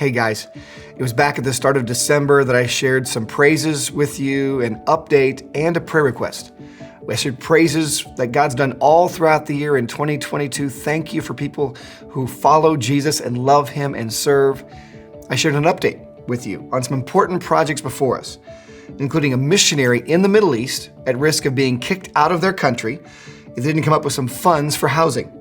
Hey guys, it was back at the start of December that I shared some praises with you, an update, and a prayer request. I shared praises that God's done all throughout the year in 2022. Thank you for people who follow Jesus and love Him and serve. I shared an update with you on some important projects before us, including a missionary in the Middle East at risk of being kicked out of their country if they didn't come up with some funds for housing,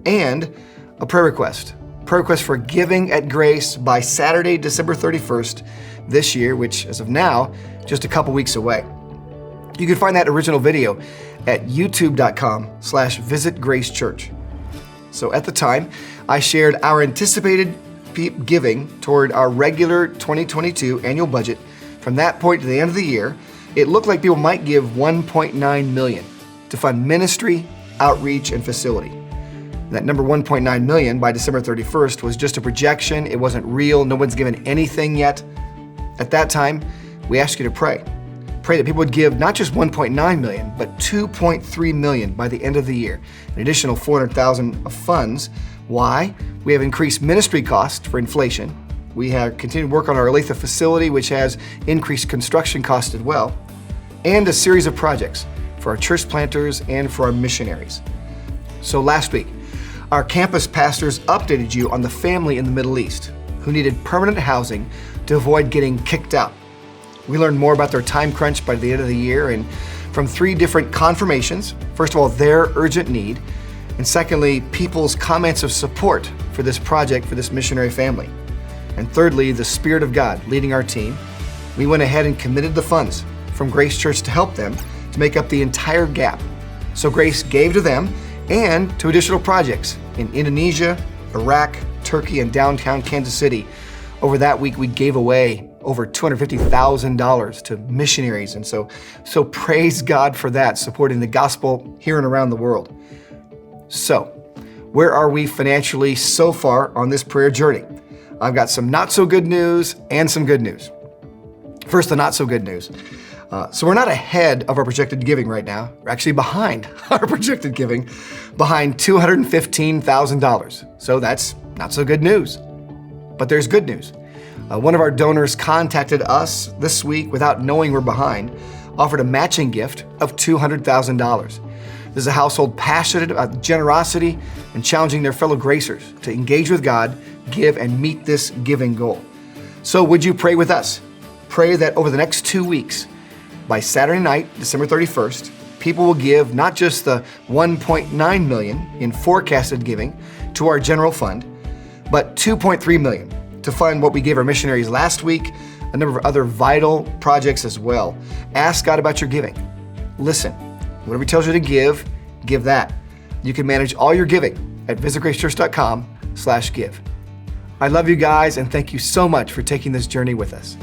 and a prayer request for giving at Grace by Saturday, December 31st this year, which as of now, just a couple weeks away. You can find that original video at youtube.com/visitgracechurch. So at the time, I shared our anticipated giving toward our regular 2022 annual budget. From that point to the end of the year, it looked like people might give $1.9 million to fund ministry, outreach, and facility. That number $1.9 million by December 31st was just a projection. It wasn't real. No one's given anything yet. At that time, we asked you to pray. Pray that people would give not just $1.9 million, but $2.3 million by the end of the year. An additional $400,000 of funds. Why? We have increased ministry costs for inflation. We have continued work on our Olathe facility, which has increased construction costs as well, and a series of projects for our church planters and for our missionaries. So last week, our campus pastors updated you on the family in the Middle East who needed permanent housing to avoid getting kicked out. We learned more about their time crunch by the end of the year and from 3 different confirmations. First of all, their urgent need, and secondly, people's comments of support for this project for this missionary family. And thirdly, the Spirit of God leading our team. We went ahead and committed the funds from Grace Church to help them to make up the entire gap. So Grace gave to them and to additional projects in Indonesia, Iraq, Turkey, and downtown Kansas City. Over that week, we gave away over $250,000 to missionaries. And so praise God for that, supporting the gospel here and around the world. So, where are we financially so far on this prayer journey? I've got some not so good news and some good news. First, the not so good news. So we're not ahead of our projected giving right now. We're actually behind our projected giving, behind $215,000. So that's not so good news. But there's good news. One of our donors contacted us this week without knowing we're behind, offered a matching gift of $200,000. This is a household passionate about generosity and challenging their fellow gracers to engage with God, give, and meet this giving goal. So would you pray with us? Pray that over the next 2 weeks, by Saturday night, December 31st, people will give not just the $1.9 million in forecasted giving to our general fund, but $2.3 million to fund what we gave our missionaries last week, a number of other vital projects as well. Ask God about your giving. Listen, whatever He tells you to give that. You can manage all your giving at visitgracechurch.com/give. I love you guys and thank you so much for taking this journey with us.